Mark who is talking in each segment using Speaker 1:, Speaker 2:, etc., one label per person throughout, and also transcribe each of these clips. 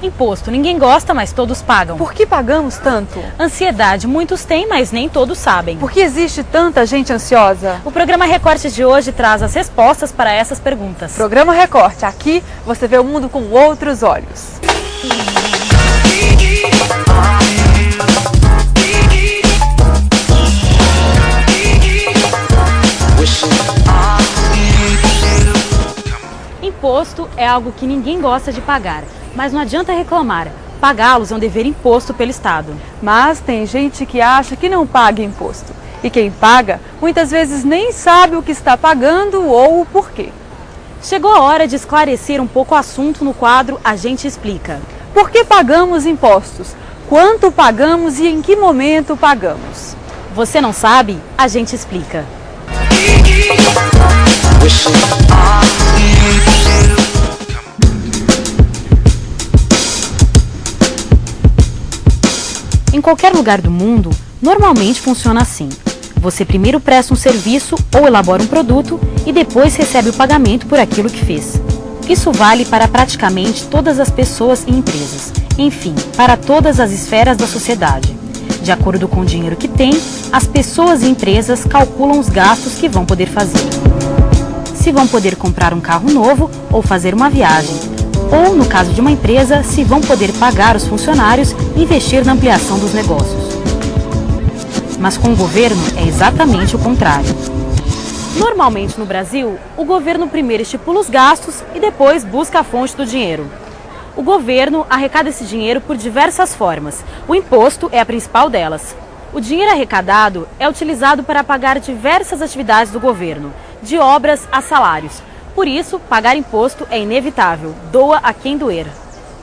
Speaker 1: Imposto, ninguém gosta, mas todos pagam.
Speaker 2: Por que pagamos tanto?
Speaker 1: Ansiedade, muitos têm, mas nem todos sabem.
Speaker 2: Por que existe tanta gente ansiosa?
Speaker 1: O programa Recorte de hoje traz as respostas para essas perguntas.
Speaker 2: Programa Recorte, aqui você vê o mundo com outros olhos.
Speaker 1: Imposto é algo que ninguém gosta de pagar, mas não adianta reclamar. Pagá-los é um dever imposto pelo Estado.
Speaker 2: Mas tem gente que acha que não paga imposto. E quem paga, muitas vezes nem sabe o que está pagando ou o porquê.
Speaker 1: Chegou a hora de esclarecer um pouco o assunto no quadro A Gente Explica.
Speaker 2: Por que pagamos impostos? Quanto pagamos e em que momento pagamos?
Speaker 1: Você não sabe? A gente explica. Em qualquer lugar do mundo, normalmente funciona assim. Você primeiro presta um serviço ou elabora um produto e depois recebe o pagamento por aquilo que fez. Isso vale para praticamente todas as pessoas e empresas, enfim, para todas as esferas da sociedade. De acordo com o dinheiro que tem, as pessoas e empresas calculam os gastos que vão poder fazer. Se vão poder comprar um carro novo ou fazer uma viagem. Ou, no caso de uma empresa, se vão poder pagar os funcionários e investir na ampliação dos negócios. Mas com o governo é exatamente o contrário. Normalmente no Brasil, o governo primeiro estipula os gastos e depois busca a fonte do dinheiro. O governo arrecada esse dinheiro por diversas formas. O imposto é a principal delas. O dinheiro arrecadado é utilizado para pagar diversas atividades do governo, de obras a salários. Por isso, pagar imposto é inevitável, doa a quem doer.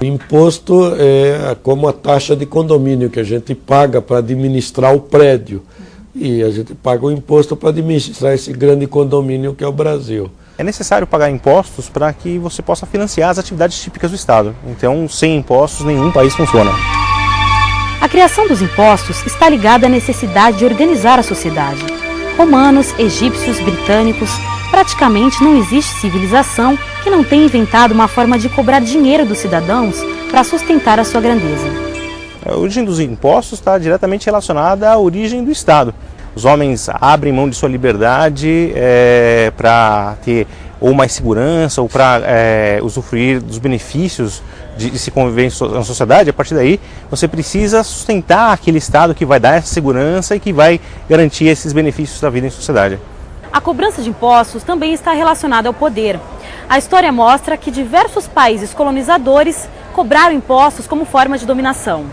Speaker 3: O imposto é como a taxa de condomínio que a gente paga para administrar o prédio. E a gente paga o imposto para administrar esse grande condomínio que é o Brasil.
Speaker 4: É necessário pagar impostos para que você possa financiar as atividades típicas do Estado. Então, sem impostos, nenhum país funciona.
Speaker 1: A criação dos impostos está ligada à necessidade de organizar a sociedade. Romanos, egípcios, britânicos, praticamente não existe civilização que não tenha inventado uma forma de cobrar dinheiro dos cidadãos para sustentar a sua grandeza.
Speaker 4: A origem dos impostos está diretamente relacionada à origem do Estado. Os homens abrem mão de sua liberdade para ter ou mais segurança ou para usufruir dos benefícios de se conviver na sociedade. A partir daí, você precisa sustentar aquele Estado que vai dar essa segurança e que vai garantir esses benefícios da vida em sociedade.
Speaker 1: A cobrança de impostos também está relacionada ao poder. A história mostra que diversos países colonizadores cobraram impostos como forma de dominação.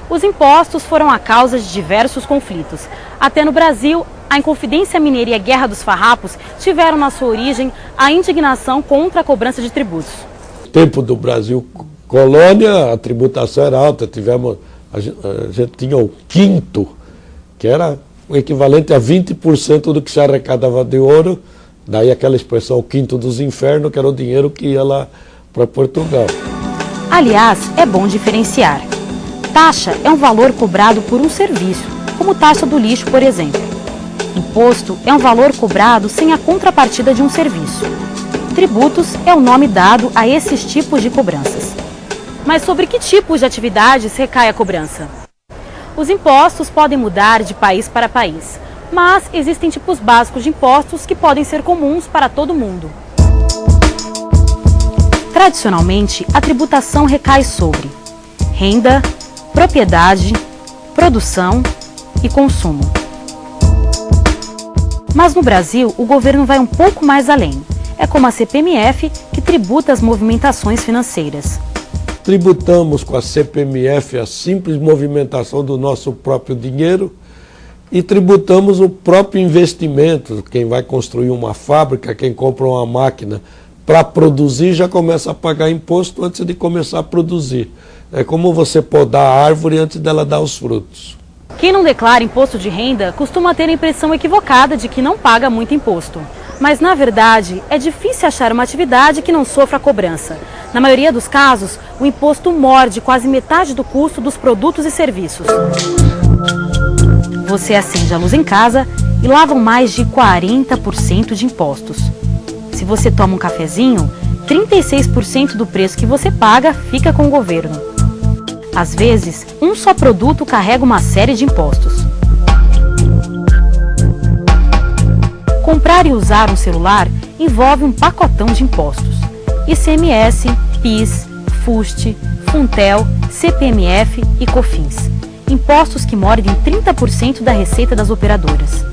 Speaker 1: Os impostos foram a causa de diversos conflitos. Até no Brasil, a Inconfidência Mineira e a Guerra dos Farrapos tiveram na sua origem a indignação contra a cobrança de tributos.
Speaker 3: No tempo do Brasil colônia, a tributação era alta. A gente tinha o quinto, que era o equivalente a 20% do que se arrecadava de ouro. Daí aquela expressão, o quinto dos infernos, que era o dinheiro que ia lá para Portugal.
Speaker 1: Aliás, é bom diferenciar. Taxa é um valor cobrado por um serviço, como taxa do lixo, por exemplo. Imposto é um valor cobrado sem a contrapartida de um serviço. Tributos é o nome dado a esses tipos de cobranças. Mas sobre que tipos de atividades recai a cobrança? Os impostos podem mudar de país para país, mas existem tipos básicos de impostos que podem ser comuns para todo mundo. Tradicionalmente, a tributação recai sobre renda, propriedade, produção e consumo. Mas no Brasil, o governo vai um pouco mais além. É como a CPMF, que tributa as movimentações financeiras.
Speaker 3: Tributamos com a CPMF a simples movimentação do nosso próprio dinheiro e tributamos o próprio investimento. Quem vai construir uma fábrica, quem compra uma máquina para produzir, já começa a pagar imposto antes de começar a produzir. É como você podar a árvore antes dela dar os frutos.
Speaker 1: Quem não declara imposto de renda costuma ter a impressão equivocada de que não paga muito imposto. Mas, na verdade, é difícil achar uma atividade que não sofra cobrança. Na maioria dos casos, o imposto morde quase metade do custo dos produtos e serviços. Você acende a luz em casa e lavam mais de 40% de impostos. Se você toma um cafezinho, 36% do preço que você paga fica com o governo. Às vezes, um só produto carrega uma série de impostos. Comprar e usar um celular envolve um pacotão de impostos. ICMS, PIS, FUST, Funtel, CPMF e COFINS. Impostos que mordem 30% da receita das operadoras.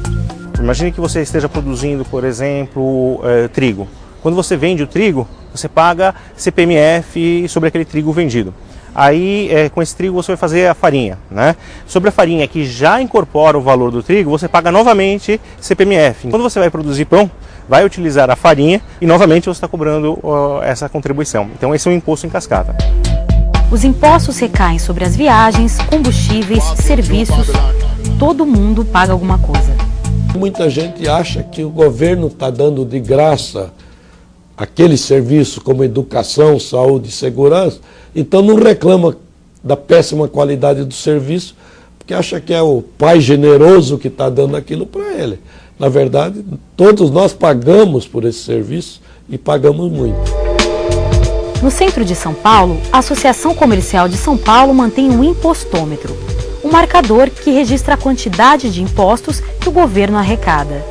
Speaker 4: Imagine que você esteja produzindo, por exemplo, trigo. Quando você vende o trigo, você paga CPMF sobre aquele trigo vendido. Aí, com esse trigo, você vai fazer a farinha, né? Sobre a farinha que já incorpora o valor do trigo, você paga novamente CPMF. Quando você vai produzir pão, vai utilizar a farinha e novamente você está cobrando essa contribuição. Então, esse é um imposto em cascata.
Speaker 1: Os impostos recaem sobre as viagens, combustíveis, serviços. Todo mundo paga alguma coisa.
Speaker 3: Muita gente acha que o governo está dando de graça aqueles serviços como educação, saúde e segurança, então não reclama da péssima qualidade do serviço, porque acha que é o pai generoso que está dando aquilo para ele. Na verdade, todos nós pagamos por esse serviço e pagamos muito.
Speaker 1: No centro de São Paulo, a Associação Comercial de São Paulo mantém um impostômetro, um marcador que registra a quantidade de impostos que o governo arrecada.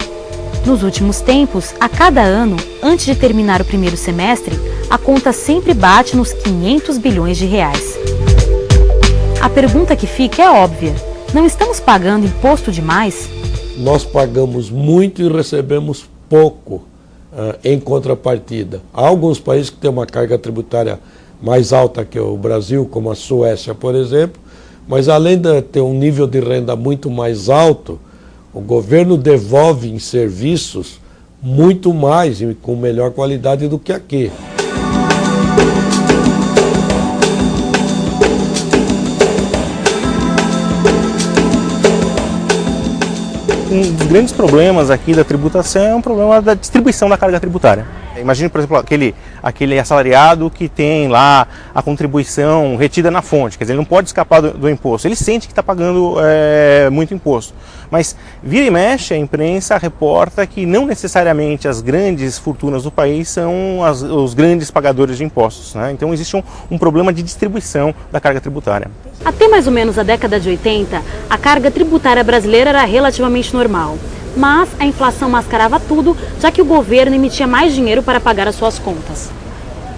Speaker 1: Nos últimos tempos, a cada ano, antes de terminar o primeiro semestre, a conta sempre bate nos 500 bilhões de reais. A pergunta que fica é óbvia: não estamos pagando imposto demais?
Speaker 3: Nós pagamos muito e recebemos pouco em contrapartida. Há alguns países que têm uma carga tributária mais alta que o Brasil, como a Suécia, por exemplo, mas além de ter um nível de renda muito mais alto, o governo devolve em serviços muito mais e com melhor qualidade do que aqui.
Speaker 4: Um dos grandes problemas aqui da tributação é um problema da distribuição da carga tributária. Imagine, por exemplo, aquele assalariado que tem lá a contribuição retida na fonte, quer dizer, ele não pode escapar do imposto, ele sente que está pagando muito imposto. Mas vira e mexe, a imprensa reporta que não necessariamente as grandes fortunas do país são os grandes pagadores de impostos, né? Então existe um problema de distribuição da carga tributária.
Speaker 1: Até mais ou menos a década de 80, a carga tributária brasileira era relativamente normal. Mas a inflação mascarava tudo, já que o governo emitia mais dinheiro para pagar as suas contas.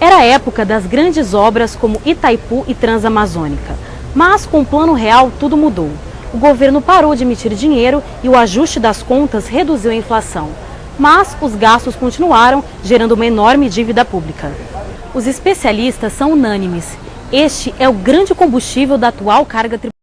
Speaker 1: Era a época das grandes obras como Itaipu e Transamazônica. Mas com o Plano Real tudo mudou. O governo parou de emitir dinheiro e o ajuste das contas reduziu a inflação. Mas os gastos continuaram, gerando uma enorme dívida pública. Os especialistas são unânimes. Este é o grande combustível da atual carga tributária.